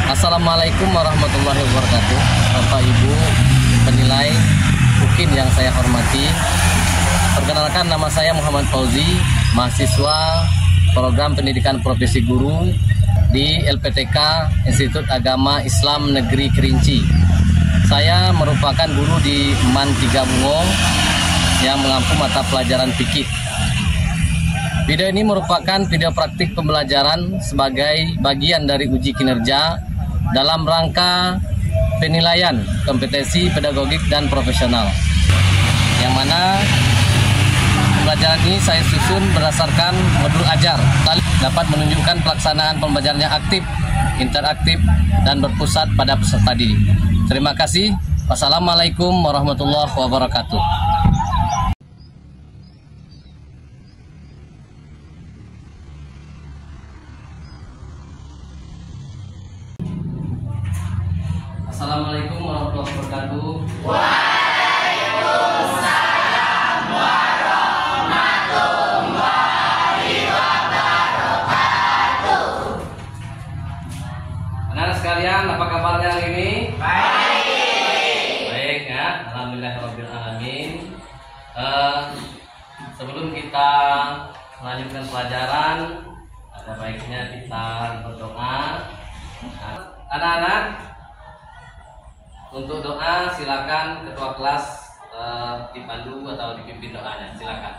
Assalamualaikum warahmatullahi wabarakatuh. Bapak Ibu penilai UKIN yang saya hormati, perkenalkan nama saya Muhammad Fauzi, mahasiswa program pendidikan profesi guru di LPTK Institut Agama Islam Negeri Kerinci. Saya merupakan guru di MAN 3 Bungo yang mengampu mata pelajaran fikih. Video ini merupakan video praktik pembelajaran sebagai bagian dari uji kinerja dalam rangka penilaian kompetensi pedagogik dan profesional, yang mana pembelajaran ini saya susun berdasarkan modul ajar, dapat menunjukkan pelaksanaan pembelajaran yang aktif, interaktif, dan berpusat pada peserta didik. Terima kasih. Wassalamualaikum warahmatullahi wabarakatuh. Assalamualaikum warahmatullahi wabarakatuh. Waalaikumsalam warahmatullahi wabarakatuh. Anak-anak sekalian, apa kabarnya hari ini? Baik. Baik ya, alhamdulillahirabbil alamin. Sebelum kita melanjutkan pelajaran, ada baiknya kita berdoa. Anak-anak, untuk doa silakan ketua kelas dipandu atau dipimpin doanya, silakan.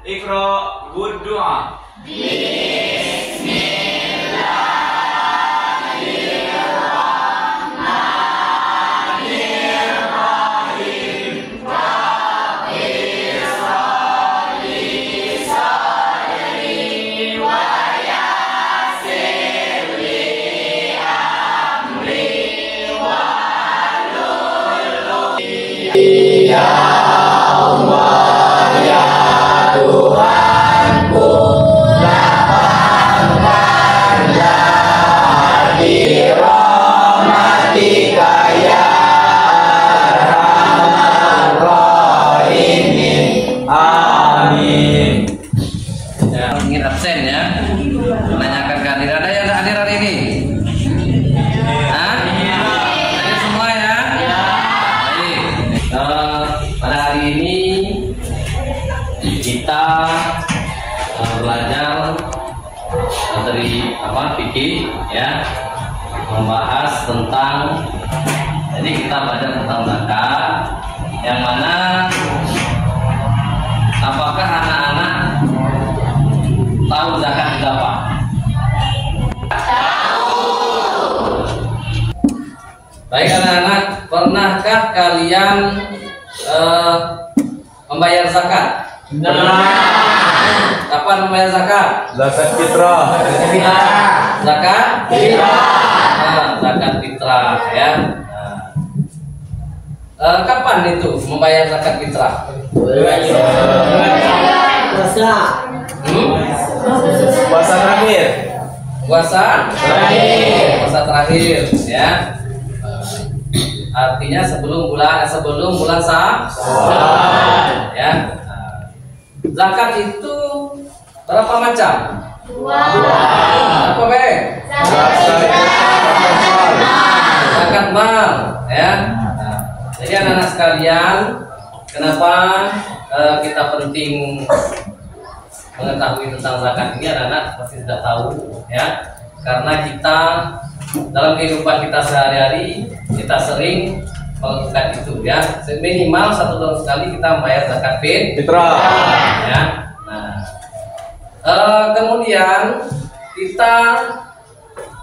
Iqra berdoa. Ya Allah, ya Tuhanku, lapangkanlah di rahmatika ya Arhamar Rahimin. Amin. Ya, ingin absen ya? Menanyakan kehadiran. Ada yang hadir hari ini? Hah? Hadir semua ya? Baik. Pada hari ini kita belajar dari fikih ya, membahas tentang, jadi kita belajar tentang zakat, yang mana apakah anak-anak tahu zakat itu apa? Baik anak-anak, pernahkah kalian membayar zakat? Kapan membayar zakat? Zakat fitrah. Zakat fitrah. Zakat fitrah ya. Kapan itu membayar zakat fitrah? Puasa terakhir. Puasa terakhir ya. Artinya sebelum bulan Syawal ya. Zakat itu berapa macam? Apa be? Zakat mal ya. Jadi anak-anak sekalian, kenapa kita penting mengetahui tentang zakat ini? Anak-anak pasti sudah tahu ya, karena kita dalam kehidupan kita sehari-hari kita sering melakukan itu ya. Minimal 1 tahun sekali kita membayar zakat Fitrah ya. Nah, kemudian kita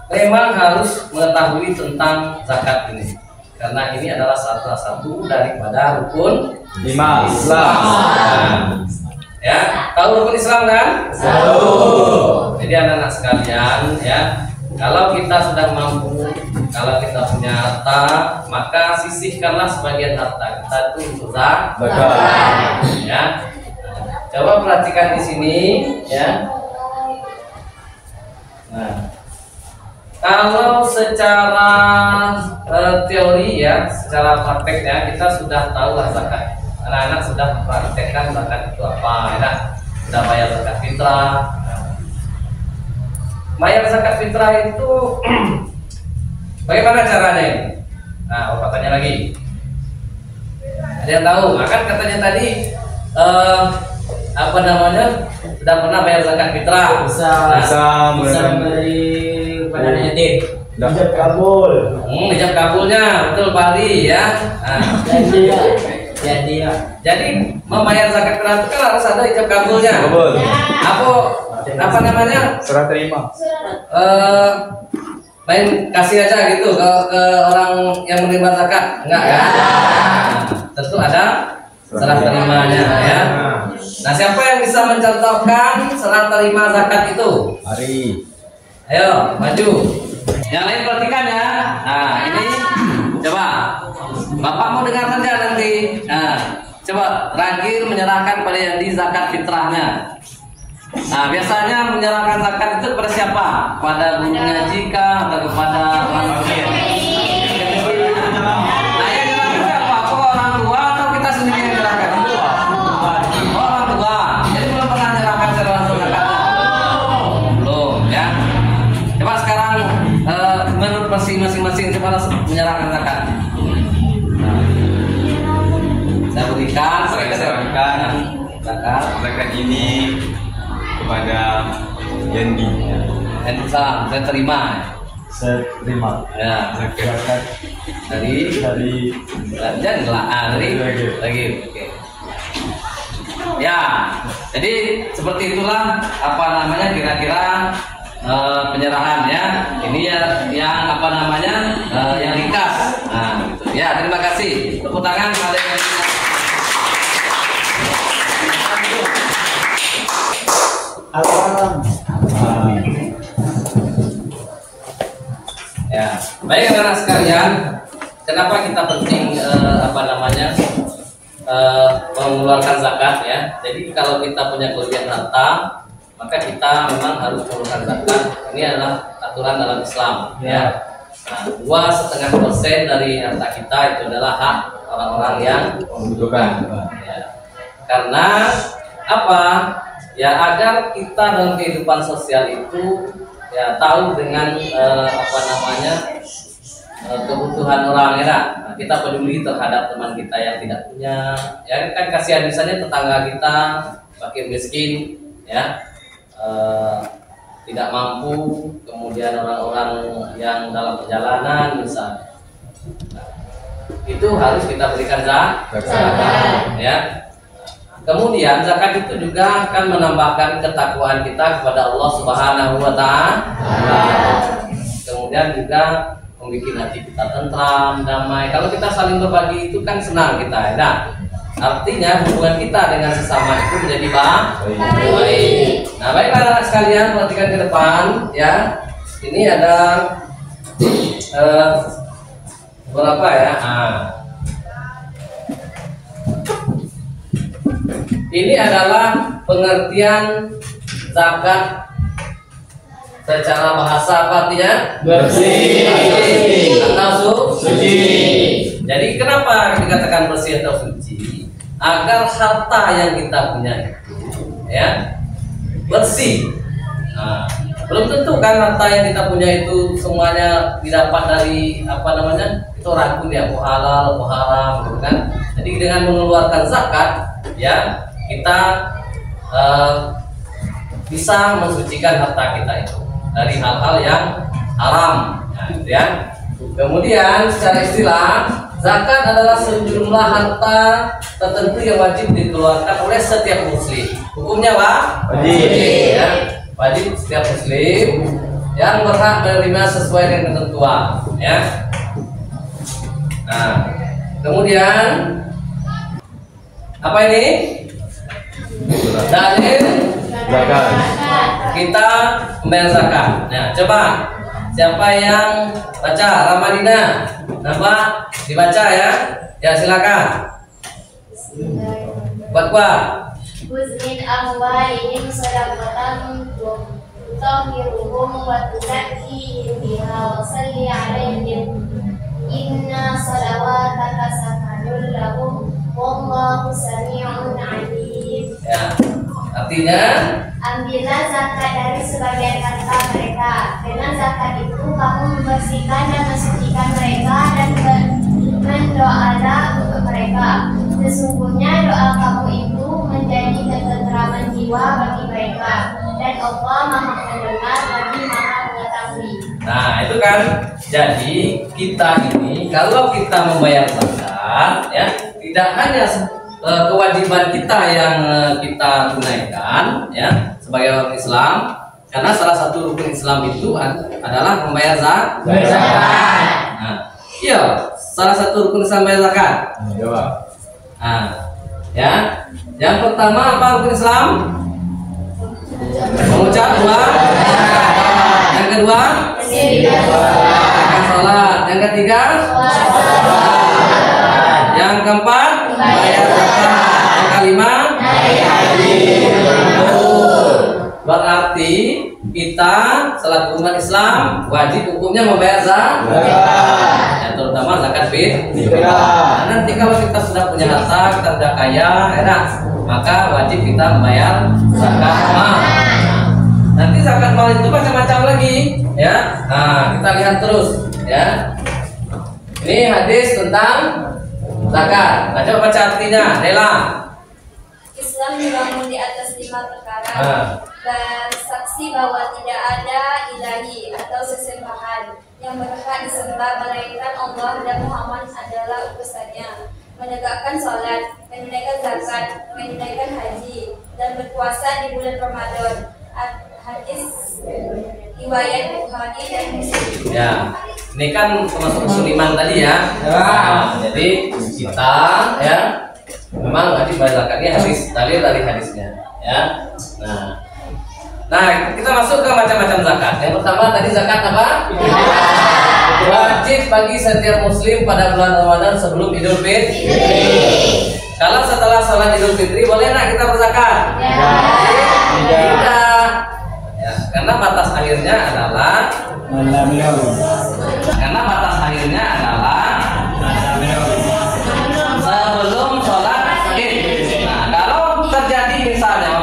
memang harus mengetahui tentang zakat ini, karena ini adalah salah satu daripada rukun Islam. Nah, ya, tahu rukun Islam kan? Tahu. Jadi anak-anak sekalian ya, kalau kita sudah mampu, kalau kita punya harta, maka sisihkanlah sebagian harta kita itu untuk zakat. Ya, coba perhatikan di sini ya. Nah, kalau secara teori ya, secara prakteknya kita sudah tahu lah zakat. Anak-anak sudah mempraktekkan zakat itu apa, ya? Sudah bayar zakat fitrah. Bayar zakat fitrah itu Bagaimana caranya? Nah, Bapak tanya lagi. Ada yang tahu? Akan katanya tadi apa namanya? Sudah pernah bayar zakat fitrah. Bisa memberi pada yatim. Ijab kabul. Ijab kabulnya betul Pak Ali ya. Nah, jadi membayar zakat fitrah itu kan harus ada ijab kabulnya. Kabul. Apa namanya? Serah terima. Main kasih aja gitu ke orang yang menerima zakat, enggak ya? Nah, tentu ada serah terimanya ya. Nah, siapa yang bisa mencontohkan serah terima zakat itu? Mari. Ayo, maju. Yang lain perhatikan ya. Nah, ini coba. Bapak mau dengar saja nanti. Nah, coba terakhir menyerahkan pada yang di zakat fitrahnya. Nah, biasanya menyerahkan zakat itu kepada siapa? Pada guru ngaji kah atau kepada orang fakir? Nah, yang menyerahkan siapa? Apa orang tua atau kita sendiri yang menyerahkan? Orang tua. Jadi belum pernah menyerahkan secara langsung zakatnya? Belum ya. Coba sekarang menurut masing-masing coba menyerahkan zakat. Saya berikan Zakat ini kepada Yandi. Salam, saya terima. Saya terima. Ya, Zakat dari jangan lagi. Oke. Ya, jadi seperti itulah apa namanya kira-kira penyerahan ya. Ini ya yang apa namanya yang ringkas. Nah, gitu. Ya, terima kasih. Tepuk tangan pada yang ya, baik anak sekalian, kenapa kita penting apa namanya mengeluarkan zakat ya? Jadi kalau kita punya kelebihan harta, maka kita memang harus mengeluarkan zakat. Ini adalah aturan dalam Islam ya. Nah, 2,5% dari harta kita itu adalah hak orang-orang yang Membutuhkan. ya. Karena apa? Ya agar kita dalam kehidupan sosial itu ya tahu dengan apa namanya kebutuhan orang ya. Nah, kita peduli terhadap teman kita yang tidak punya. Ya kan kasihan misalnya tetangga kita fakir miskin ya. Tidak mampu, kemudian orang-orang yang dalam perjalanan misalnya. Nah, itu harus kita berikan zakat ya. Kemudian zakat itu juga akan menambahkan ketakwaan kita kepada Allah Subhanahu wa Ta'ala. Kemudian juga membuat hati kita tentram, damai. Kalau kita saling berbagi itu kan senang kita. Nah, artinya hubungan kita dengan sesama itu menjadi baik. Nah, baiklah anak sekalian, perhatikan ke depan ya. Ini ada berapa ya? Ini adalah pengertian zakat secara bahasa apa artinya? Bersih atau suci. Jadi kenapa dikatakan bersih atau suci? Agar harta yang kita punya itu ya bersih. Nah, belum tentu kan harta yang kita punya itu semuanya didapat dari apa namanya? Itu ragu ya, halal, haram gitu kan. Jadi dengan mengeluarkan zakat ya kita bisa mensucikan harta kita itu dari hal-hal yang haram. Nah, gitu ya. Kemudian secara istilah zakat adalah sejumlah harta tertentu yang wajib dikeluarkan oleh setiap muslim. Hukumnya Pak? Wajib. Ya. Wajib setiap muslim yang berhak menerima sesuai dengan ketentuan. Ya. Nah, kemudian apa ini? Dalil Zakat. kita membayar zakat. Nah, coba siapa yang baca? Ramadina, nampak dibaca ya? Ya silakan. Kuat. Kuzmin amwalihim sadaqatan tutahhiruhum wa tuzakkihim biha wa salli 'alaihim inna salawataka sakanun lahum wallahu sami'un 'alim. Ya. Artinya ambillah zakat dari sebagian harta mereka. Dengan zakat itu kamu membersihkan dan mensucikan Sesungguhnya doa kamu itu menjadi ketenteraman jiwa bagi mereka, dan Allah Maha Mendengar lagi Maha Mengetahui. Nah, itu kan. Jadi kita ini kalau kita membayar zakat, ya, tidak hanya kewajiban kita yang kita tunaikan, ya, sebagai orang Islam, karena salah satu rukun Islam itu adalah membayar zakat. Nah, iya, salah satu rukun Islam bayar zakat. Nah, ya, yang pertama apa rukun Islam? Mengucap dua. Yang kedua, sholat. Yang ketiga, yang keempat, bayar zakat. Yang kelima, berarti kita selaku umat Islam wajib hukumnya membayar zakat, ya, terutama zakat fitrah. Nah, nanti kalau kita sudah punya harta, kita sudah kaya, enak, maka wajib kita membayar zakat mal. Nanti zakat mal itu macam-macam lagi, ya. Nah, kita lihat terus, ya. Ini hadis tentang zakat. Nah, coba baca artinya, Dela. Islam dibangun di atas 5 perkara. Bersaksi bahwa tidak ada ilahi atau sesembahan yang berhak disembah melainkan Allah dan Muhammad adalah utusannya. Menegakkan sholat, menunaikan zakat, menunaikan haji, dan berpuasa di bulan Ramadan. Hadis riwayat Bukhari dan Muslim. Ya, ini kan termasuk usul iman tadi ya. Nah, jadi kita, ya, memang wajib bayar zakatnya hadis, dalil dari hadisnya, ya. Nah, kita masuk ke macam-macam zakat. Yang pertama tadi zakat apa? Wajib bagi setiap muslim pada bulan Ramadan sebelum Idul Fitri. Kalau setelah sholat Idul Fitri boleh nggak kita berzakat? Tidak. Ya, karena batas akhirnya adalah sebelum sholat Id. Nah, kalau terjadi misalnya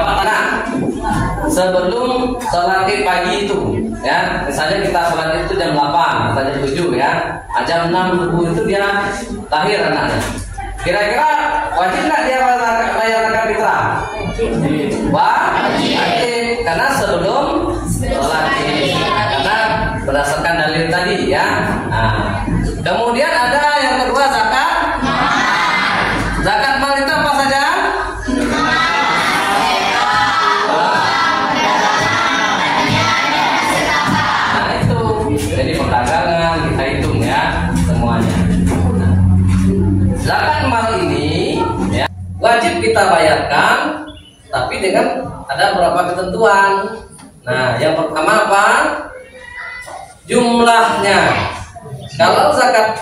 sebelum sholat Id pagi itu, ya, misalnya kita sholat Id itu jam 8 atau jam 7, ya, jam 6 subuh itu dia lahir anaknya. Kira-kira wajib nggak dia bayar zakat fitrah? Wajib, karena sebelum sholat Id, karena berdasarkan dalil tadi, ya. Nah, kemudian ada yang kedua zakat. Zakat mal itu apa saja? Nah, itu jadi perdagangan kita hitung, ya, semuanya. Nah, zakat mal ini, ya, wajib kita bayarkan, tapi dengan ada beberapa ketentuan. Nah, yang pertama apa? Jumlahnya. Kalau zakat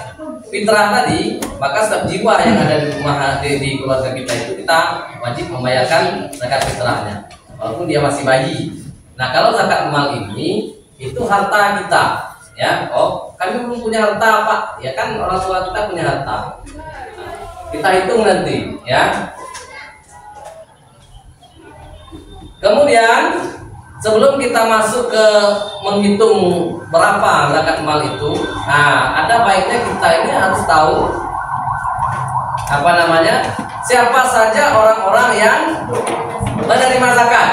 fitrah tadi, maka setiap jiwa yang ada di rumah, di keluarga kita itu kita wajib membayarkan zakat fitrahnya, walaupun dia masih bayi. Nah, kalau zakat mal ini itu harta kita, ya. Oh, kami belum punya harta, Pak. Ya kan, orang tua kita punya harta. Kita hitung nanti, ya. Kemudian sebelum kita masuk ke menghitung berapa zakat mal itu, nah, ada baiknya kita ini harus tahu apa namanya, siapa saja orang-orang yang menerima zakat.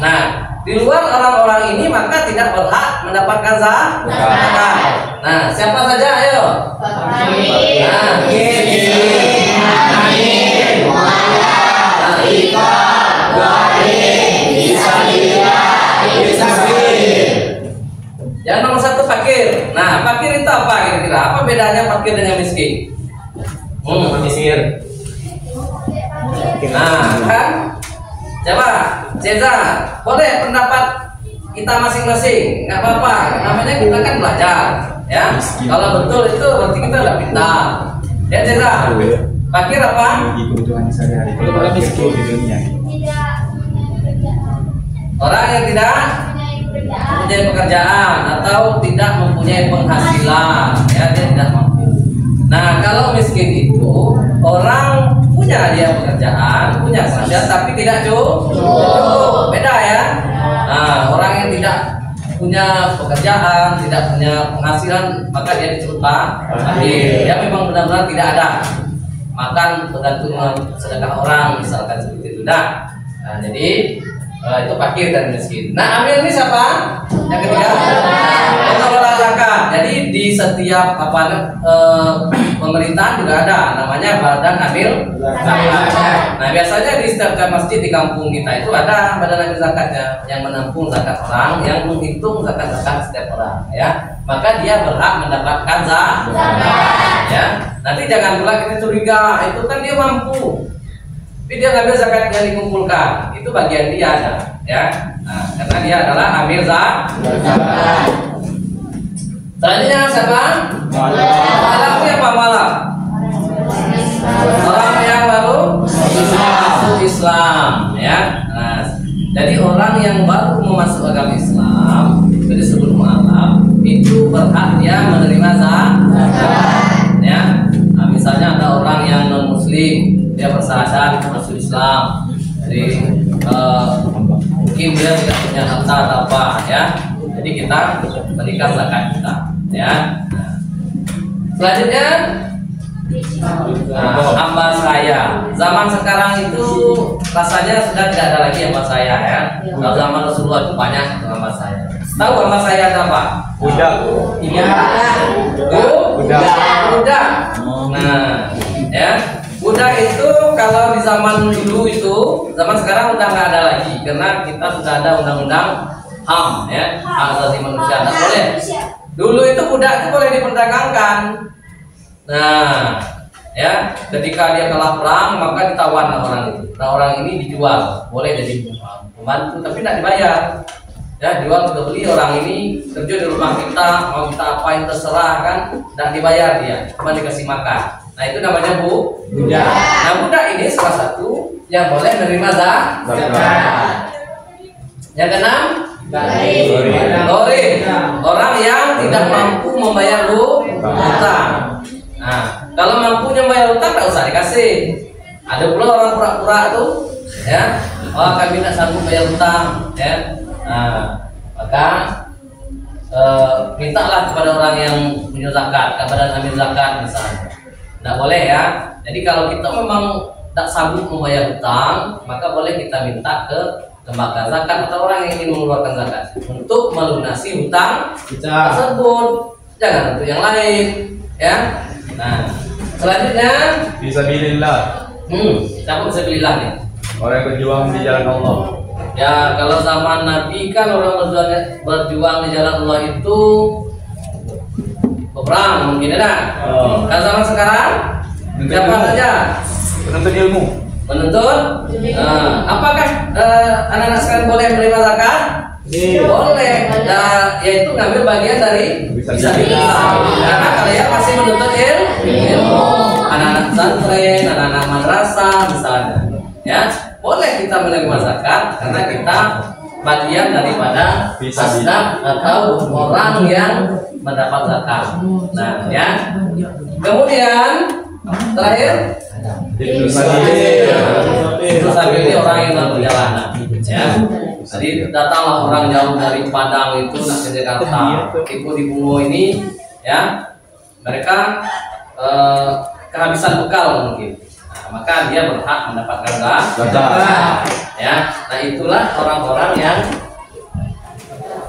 Nah, di luar orang-orang ini maka tidak berhak mendapatkan zakat. Nah, siapa saja? Ayo. Yang nomor satu fakir. Nah, fakir itu apa kira-kira? Apa bedanya fakir dengan miskin? Miskin. Nah, kan? Coba, Ceza, boleh pendapat kita masing-masing, nggak apa-apa. Namanya kita kan belajar, ya. Kalau betul itu berarti kita udah pintar. Ya, Ceza. Fakir apa? Kebutuhan sehari-hari. Kalau orang miskin di dunia. Orang yang tidak mempunyai pekerjaan atau tidak mempunyai penghasilan, ya, dia tidak mampu. Nah, kalau miskin itu orang punya dia pekerjaan, punya penghasilan tapi tidak cukup. Beda, ya. Nah, orang yang tidak punya pekerjaan, tidak punya penghasilan, maka dia disebut fakir. Dia memang benar-benar tidak ada. makan tergantung sedekah orang misalkan seperti itu. Nah, jadi itu fakir dan miskin. Nah, amil ini siapa? Yang ketiga pengelola zakat. Jadi di setiap pemerintahan juga ada namanya badan amil zakat. Nah, biasanya di setiap masjid di kampung kita itu ada badan amil zakatnya yang menampung zakat orang, yang menghitung zakat setiap orang, ya. Maka dia berhak mendapatkan zakat. Ya. Nanti jangan pula kita curiga, itu kan dia mampu. Tapi dia ngambil zakat yang dikumpulkan, itu bagian dia ada, ya. Nah, karena dia adalah amil zakat. Selanjutnya siapa? Malam apa malam? Orang yang baru masuk Islam, ya. Nah, jadi orang yang baru memasuk agama Islam, jadi sebelum malam itu berhak dia menerima zakat, ya. Nah, misalnya ada orang yang non Muslim, dia bersyahadat masuk Islam, jadi mungkin dia tidak punya harta atau apa, ya. Jadi kita berikan zakat kita, ya. Nah, selanjutnya hamba saya. Zaman sekarang itu rasanya sudah tidak ada lagi hamba saya, ya. Kalau zaman Rasulullah itu banyak hamba saya. Tahu hamba saya ada apa? Budak. Iya. Budak. Nah, ya. Budak itu kalau di zaman dulu itu, zaman sekarang udah nggak ada lagi karena kita sudah ada undang-undang HAM, ya, hak asasi manusia. Nggak boleh. Dulu itu budak itu boleh diperdagangkan. Nah, ya, ketika dia kalah perang maka ditawan orang itu. Nah, orang ini dijual, boleh jadi pembantu tapi tidak dibayar. Ya, jual ke beli orang ini kerja di rumah kita, mau kita apain terserah kan, tidak dibayar dia, cuma dikasih makan. Nah, itu namanya budak. Nah, budak ini salah satu yang boleh menerima zakat. Yang keenam, gharim, orang yang tidak mampu membayar hutang. Nah, kalau mampunya membayar hutang tidak usah dikasih. Ada pula orang pura-pura tuh, ya, kami tidak sanggup bayar hutang, ya. Nah, maka mintalah kepada orang yang punya zakat, kepada amil zakat misalnya. Tidak boleh, ya. Jadi kalau kita memang tak sanggup membayar hutang, maka boleh kita minta ke lembaga zakat atau orang yang ingin mengeluarkan zakat untuk melunasi hutang tersebut. Jangan untuk yang lain, ya. Nah, selanjutnya Fisabilillah. Siapa fisabilillah nih? Orang yang berjuang di jalan Allah. Ya, kalau zaman Nabi kan orang berjuang di jalan Allah itu peperang mungkin, ada. Kalau zaman sekarang siapa saja? Penuntut ilmu. Menuntut. Apakah anak-anak sekalian boleh menerima zakat? Boleh. Nah, yaitu ngambil bagian dari fisabilillah. Karena kalian masih menuntut ilmu. Anak-anak pesantren, anak-anak madrasah misalnya, ya, boleh kita menerima zakat karena kita bagian daripada asnaf atau orang yang mendapat zakat. Nah, ya. Kemudian terakhir itu sambil orang yang dalam perjalanan, ya. Jadi datanglah orang jauh dari Padang itu nak ke Jakarta, ikut di Bungo ini, ya. Mereka kehabisan bekal mungkin. Nah, maka dia berhak mendapatkan zakat. Ya. Nah, itulah orang-orang yang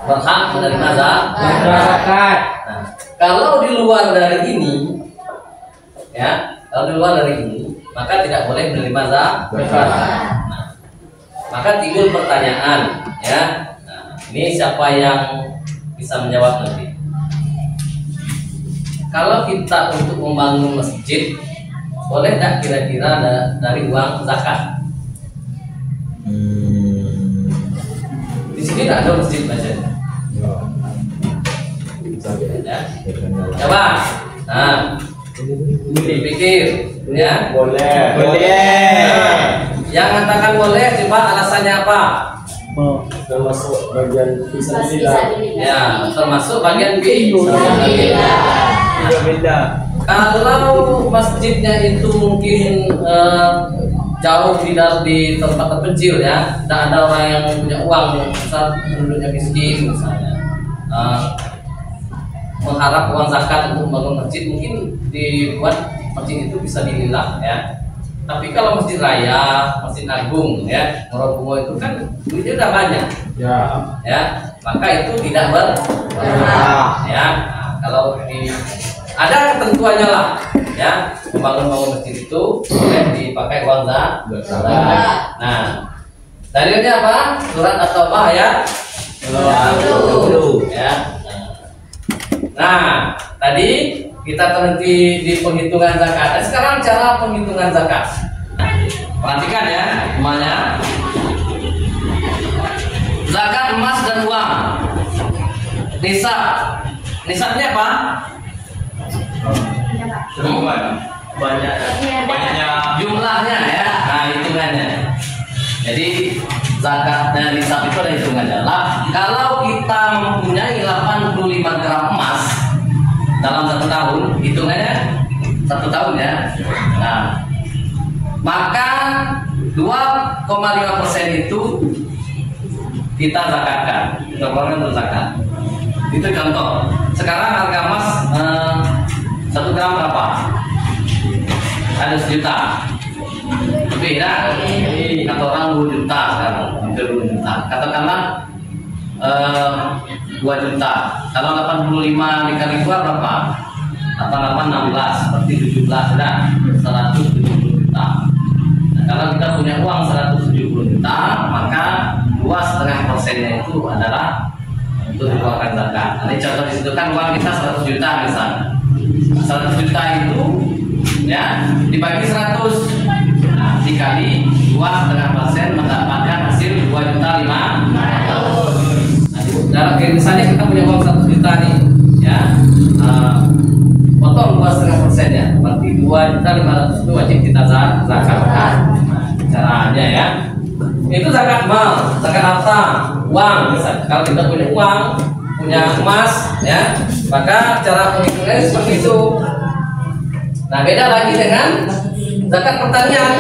berhak menerima zakat. Nah, kalau di luar dari ini, ya, kalau di luar dari ini, maka tidak boleh menerima zakat. Nah, maka timbul pertanyaan, ya. Nah, ini siapa yang bisa menjawab nanti? Kalau kita untuk membangun masjid, boleh tak kira-kira dari uang zakat? Di sini tidak ada masjid baca. Ya. Coba, nah, dipikir, ya. Boleh. Nah, yang mengatakan boleh, coba alasannya apa? Termasuk bagian fisabilillah. Ya, termasuk bagian fisabilillah. Kalau masjidnya itu mungkin jauh di tempat terpencil, ya, tidak ada orang yang punya uang, misal penduduknya miskin misalnya, mengharap uang zakat untuk membangun masjid, mungkin dibuat masjid itu bisa dilillah ya. Tapi kalau masjid raya, masjid agung ya, Morokumo itu kan duitnya udah banyak. Ya, maka itu tidak berkah ya. Nah, kalau ada ketentuannya lah ya, membangun masjid itu boleh dipakai uang zakat. Nah, dalilnya apa? Surat At-Taubah ya. Ya. Nah, tadi kita terhenti di penghitungan zakat. Dan sekarang cara penghitungan zakat. Perhatikan ya, semuanya. Zakat emas dan uang. Nisab. Nisabnya apa? Banyaknya jumlahnya ya. Nah, hitungannya. Jadi zakatnya nisab itu ada hitungannya. Kalau kita mempunyai 85 gram emas dalam 1 tahun, hitungannya 1 tahun ya. Nah, maka 2,5% itu kita zakatkan, kita keluarkan untuk zakat. Itu contoh. Sekarang harga emas 1 gram berapa? Ada 1 juta. Lebih dah. Kata orang 2 juta sekarang, hampir 2 juta. Katakanlah 2 juta. Kalau 85 dikali 2 berapa? 88 16, berarti 17 dah. 170 juta. Nah, kalau kita punya uang 170 juta, maka 2,5%-nya itu adalah untuk dikeluarkan zakat. Ini contoh di situ kan uang kita 100 juta misalnya. 100 juta itu ya dibagi 100. Nah, dikali 2,5% mendapatkan hasil 2,5 juta. Nah, misalnya kita punya uang 100 juta nih, ya, potong 2,5% ya, berarti 2.500.000 itu wajib kita zakatkan. Caranya ya, itu zakat mal, zakat harta, uang. Misalnya kalau kita punya uang, punya emas, ya, maka cara penghitungannya seperti itu. Nah, beda lagi dengan zakat pertanian.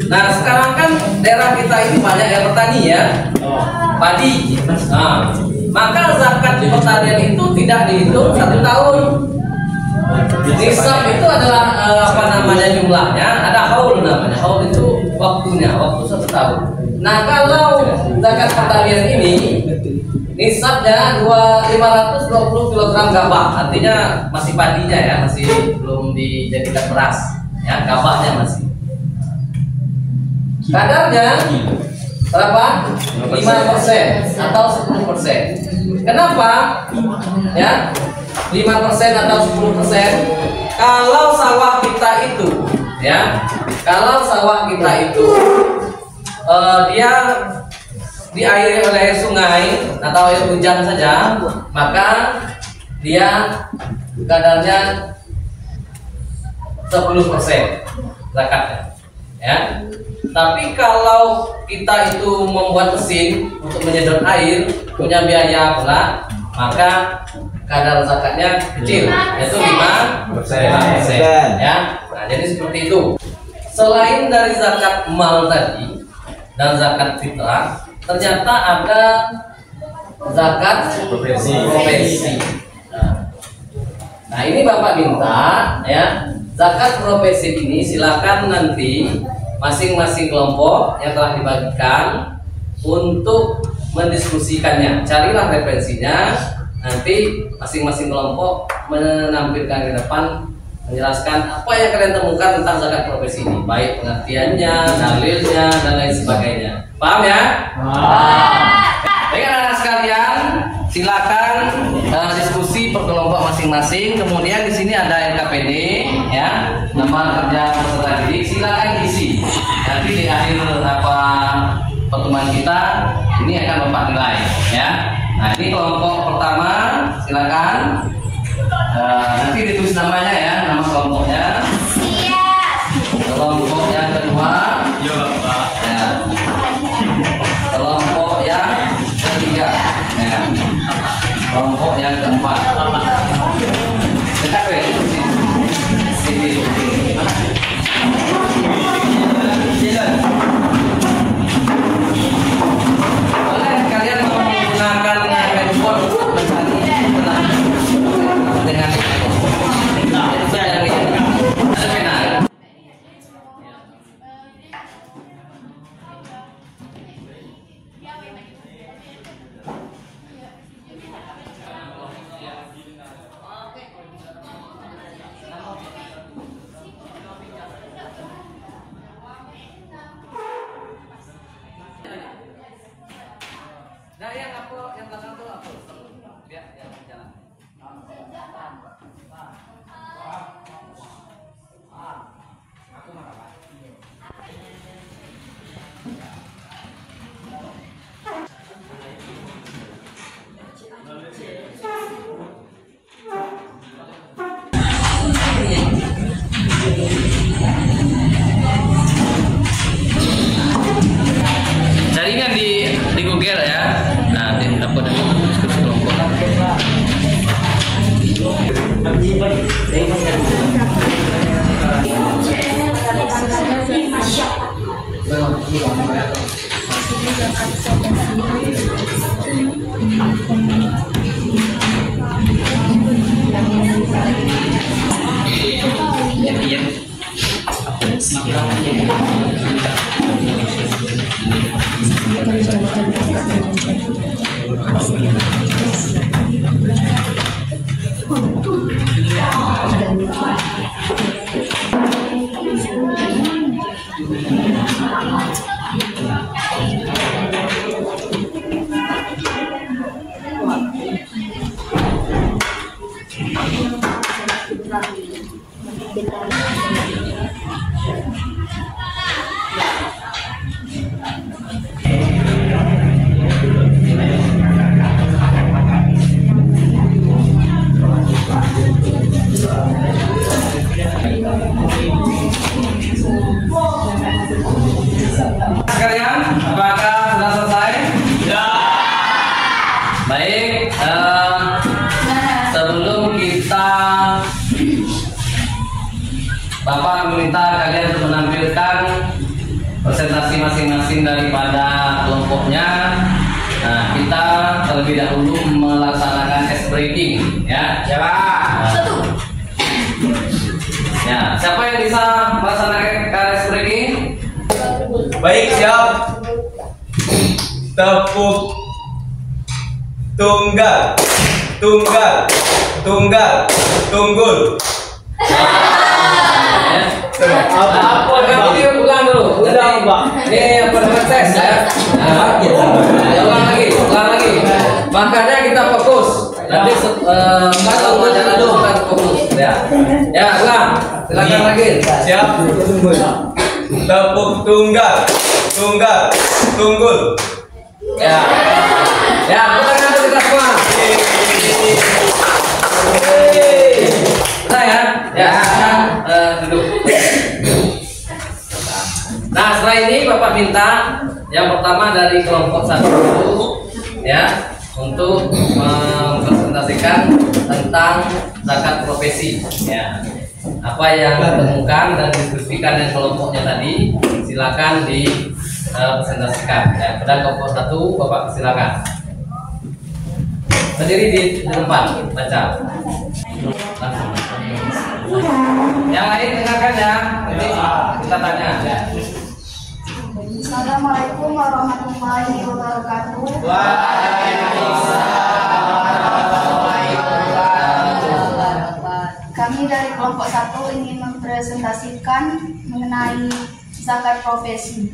Nah, sekarang kan daerah kita ini banyak yang bertani ya, padi. Nah, maka zakat di pertanian itu tidak dihitung 1 tahun. Nisab itu adalah apa namanya jumlahnya, ada haul namanya. Haul itu waktunya, waktu 1 tahun. Nah, kalau zakat pertanian ini nisabnya 520 kg gabah, artinya masih padinya ya, masih belum dijadikan beras ya, gabahnya masih. Kadarnya berapa? 5% atau 10%. Kenapa? Ya, 5% atau 10%. Kalau sawah kita itu, ya, kalau sawah kita itu dia diairi oleh sungai atau air hujan saja, maka dia kadarnya 10% zakatnya, ya. Tapi kalau kita itu membuat mesin untuk menyedot air, punya biaya pula, maka kadar zakatnya kecil, yaitu 5%, ya. Nah, jadi seperti itu. Selain dari zakat mal tadi dan zakat fitrah, ternyata ada zakat profesi. Nah, ini Bapak minta ya, zakat profesi ini silakan nanti masing-masing kelompok yang telah dibagikan untuk mendiskusikannya. Carilah referensinya, nanti masing-masing kelompok menampilkan ke depan, menjelaskan apa yang kalian temukan tentang zakat profesi ini, baik pengertiannya, dalilnya, dan lain sebagainya. Paham ya? Baik anak-anak sekalian, silakan diskusi per kelompok masing-masing. Kemudian di sini ada LKPD, ya, nama kerja peserta didik. Silakan isi. Nanti di akhir pertemuan kita ini akan Bapak nilai, ya. Nah, ini kelompok pertama, silakan. Nanti ditulis namanya ya, nama kelompoknya. Kelompok yang kedua, ya. Kelompok yang ketiga, ya. Kelompok yang keempat. Dekat ya, sini. Boleh kalian menggunakan handphone untuk mencari dengan Islam. Kalian apakah sudah selesai? Ya. Baik, sebelum kita Bapak meminta kalian untuk menampilkan presentasi masing-masing daripada kelompoknya. Nah, kita terlebih dahulu melaksanakan ice breaking, ya. Ya, Pak. Ya, siapa yang bisa melaksanakan ice breaking? Baik, siap. Tepuk tunggal, tunggal, tunggal, tunggul. Apa video ulang dulu? Ulang, Bang. Ini apa namanya tes ya? Ulang lagi. Makanya kita fokus. Nanti kalau wajah dulu kita fokus. Ya, ulang. Silakan lagi. Siap. Tepuk tunggal, tunggal, tunggul. Ya, bukan dulu kita semua. Nah ya, duduk. Nah, setelah ini Bapak minta yang pertama dari kelompok 1 ya untuk mempresentasikan tentang zakat profesi ya. Apa yang ditemukan dan didiskusikan dengan kelompoknya tadi silakan dipresentasikan ya. Pada kelompok 1 Bapak silakan. Berdiri di tempat baca. Langsung. Yang lain dengarkan ya. Nanti kita tanya ya. Assalamualaikum warahmatullahi wabarakatuh. Kami dari kelompok 1 ingin mempresentasikan mengenai zakat profesi.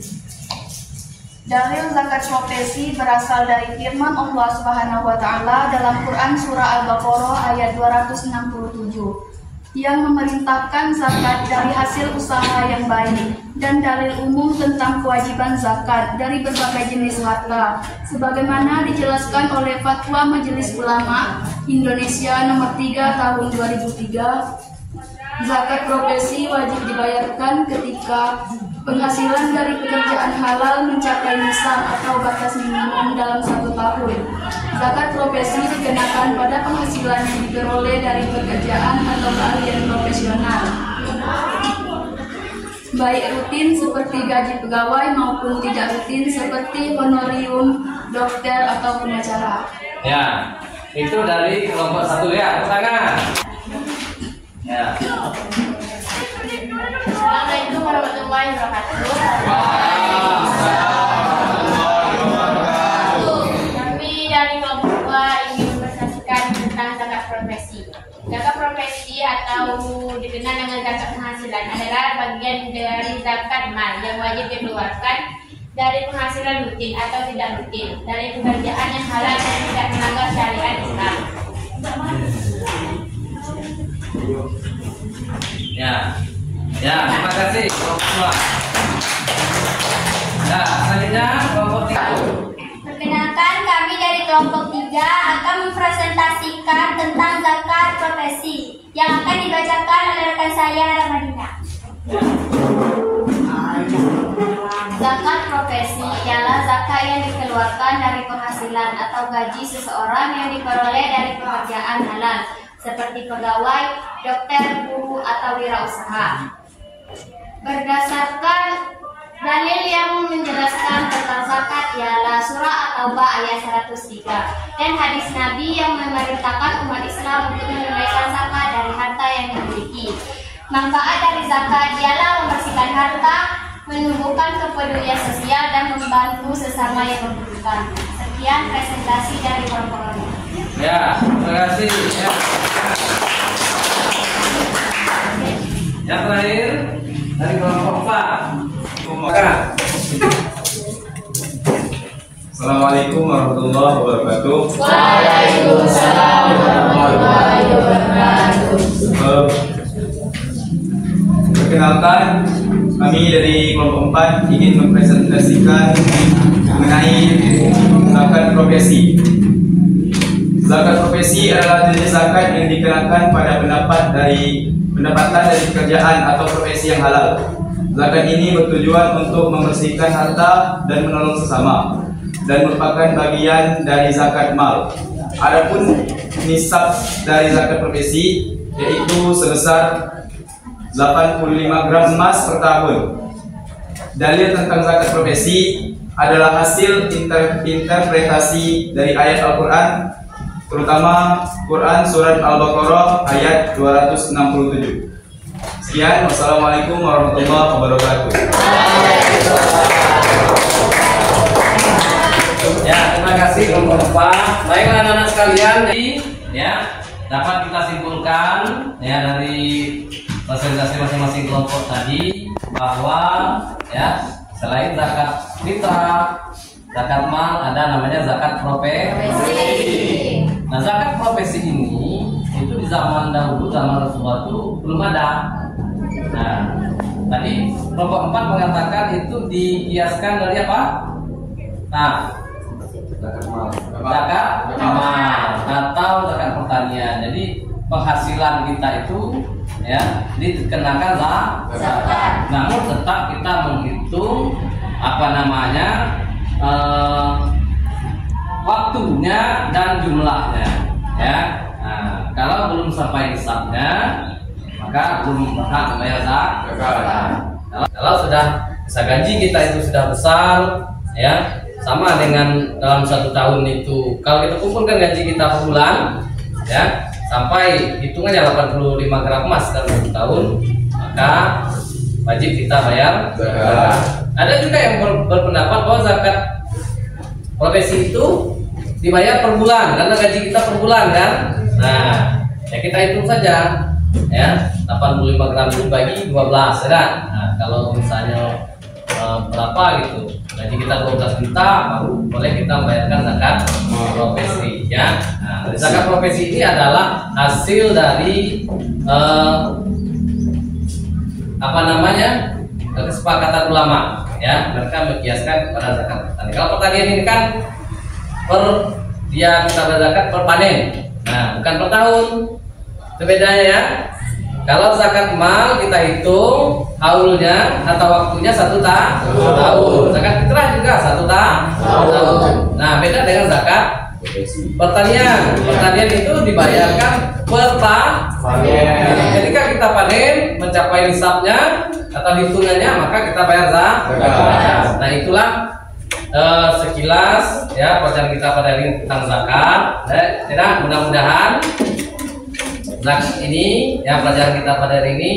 Dalil zakat profesi berasal dari firman Allah Subhanahu wa taala dalam Quran surah Al-Baqarah ayat 267 yang memerintahkan zakat dari hasil usaha yang baik dan dalil umum tentang kewajiban zakat dari berbagai jenis harta sebagaimana dijelaskan oleh Fatwa Majelis Ulama Indonesia nomor 3 tahun 2003. Zakat profesi wajib dibayarkan ketika penghasilan dari pekerjaan halal mencapai nisab atau batas minimum dalam 1 tahun. Zakat profesi dikenakan pada penghasilan yang diperoleh dari pekerjaan atau keahlian profesional, baik rutin seperti gaji pegawai maupun tidak rutin seperti honorium, dokter atau pengacara. Ya, itu dari kelompok 1 ya. Tangan. Ya. Assalamualaikum warahmatullahi wabarakatuh. Kami dari kelompok 2 ingin mempresentasikan tentang zakat profesi. Zakat profesi atau dikenal dengan zakat penghasilan adalah bagian dari zakat mal yang wajib dikeluarkan dari penghasilan rutin atau tidak rutin dari pekerjaan yang halal dan tidak melanggar syariat Islam. Ya, terima kasih kelompok 2. Nah, selanjutnya kelompok 3. Perkenalkan, kami dari kelompok 3 akan mempresentasikan tentang zakat profesi yang akan dibacakan oleh rekan saya Ramadina. Zakat profesi ialah zakat yang dikeluarkan dari penghasilan atau gaji seseorang yang diperoleh dari pekerjaan halal seperti pegawai, dokter, guru, atau wirausaha. Berdasarkan dalil yang menjelaskan tentang zakat ialah surah At-Taubah ayat 103 dan hadis Nabi yang memerintahkan umat Islam untuk menunaikan zakat dari harta yang dimiliki. Manfaat dari zakat ialah membersihkan harta, menumbuhkan kepedulian sosial dan membantu sesama yang membutuhkan. Sekian presentasi dari kelompok kami. Ya, terima kasih. Yang terakhir dari kelompok 4. Assalamualaikum warahmatullahi wabarakatuh. Waalaikumsalam warahmatullahi wabarakatuh. Perkenalkan, kami dari kelompok 4 ingin mempresentasikan mengenai zakat profesi. Zakat profesi adalah jenis zakat yang dikenakan pada pendapatan dari pekerjaan atau profesi yang halal. Zakat ini bertujuan untuk membersihkan harta dan menolong sesama, dan merupakan bagian dari zakat mal. Adapun nisab dari zakat profesi yaitu sebesar 85 gram emas per tahun. Dalil tentang zakat profesi adalah hasil interpretasi dari ayat Al-Quran, terutama Quran Surat Al-Baqarah ayat 267. Sekian, wassalamualaikum warahmatullahi wabarakatuh. Ya, terima kasih kelompok 4. Baiklah anak-anak sekalian, ya dapat kita simpulkan ya dari presentasi masing-masing kelompok tadi bahwa ya selain zakat fitrah, zakat mal, ada namanya zakat profesi. Nah, zakat profesi ini itu di zaman dahulu, zaman Rasulullah itu belum ada. Nah, tadi kelompok 4 mengatakan itu dikiaskan dari apa? Nah, zakat mal atau zakat pertanian. Jadi penghasilan kita itu ya dikenakan zakat. Namun tetap kita menghitung apa namanya waktunya dan jumlahnya ya. Nah, kalau belum sampai nisabnya maka belum berhak membayar zakat. Kalau sudah bisa gaji kita itu sudah besar ya, sama dengan dalam 1 tahun itu kalau kita kumpulkan gaji kita per bulan ya sampai hitungannya 85 gram emas dalam 1 tahun, maka wajib kita bayar zakat. Ada juga yang berpendapat bahwa zakat profesi itu dibayar per bulan karena gaji kita per bulan kan. Nah, ya kita hitung saja ya 85 gram itu bagi 12 ya kan. Nah, kalau misalnya berapa gitu gaji kita 12 juta baru boleh kita membayarkan zakat profesi ya. Nah, zakat profesi ini adalah hasil dari apa namanya kesepakatan ulama ya, mereka mengiaskan kepada zakat pertanian. Kalau pertanian ini kan dia kita berzakat per panen, nah bukan per tahun, itu bedanya ya. Kalau zakat mal kita hitung haulnya atau waktunya 1 tahun. Zakat fitrah juga 1 tahun. Nah, beda dengan zakat pertanian. Pertanian itu dibayarkan per panen. Ketika kita panen mencapai nisabnya atau hitungannya, maka kita bayar zakat. Nah, itulah sekilas ya pelajaran kita pada hari ini tentang zakat. Ya, mudah-mudahan zakat ini ya pelajaran kita pada hari ini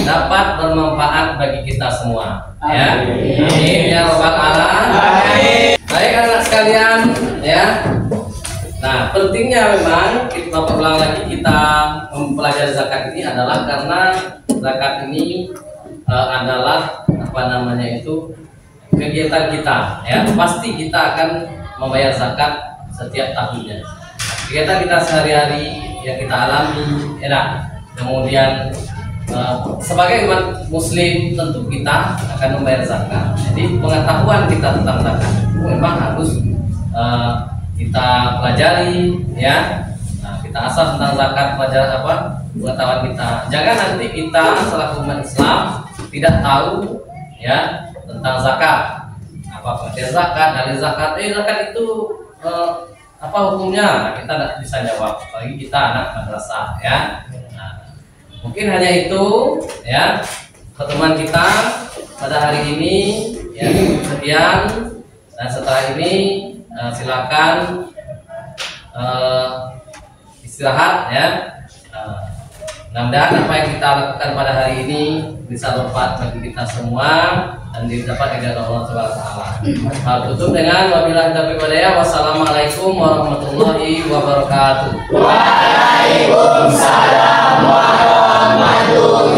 dapat bermanfaat bagi kita semua ya. Amin ya rabbal alamin. Baik anak sekalian ya. Nah, pentingnya memang kita ulang lagi kita mempelajari zakat ini adalah karena zakat ini adalah apa namanya itu kegiatan kita ya. Pasti kita akan membayar zakat setiap tahunnya. Kegiatan kita sehari-hari yang kita alami ya. Kemudian sebagai umat muslim tentu kita akan membayar zakat. Jadi pengetahuan kita tentang zakat itu memang harus kita pelajari ya. Nah, kita asal tentang zakat, pelajaran apa pengetahuan kita. Jangan nanti kita selaku umat Islam tidak tahu ya tentang zakat. Apa pengertian zakat, dalil zakat, zakat itu apa hukumnya? Nah, kita tidak bisa jawab. Apalagi kita anak madrasah ya. Nah, mungkin hanya itu ya pertemuan kita pada hari ini ya. Sekian dan setelah ini silakan istirahat ya. Mudah-mudahan apa yang kita lakukan pada hari ini bisa bermanfaat bagi kita semua dan didapat dari Allah Subhanahu wa taala. Tutup dengan wabillahi taufiq wal hidayah. Wassalamualaikum warahmatullahi wabarakatuh. Waalaikumsalam warahmatullahi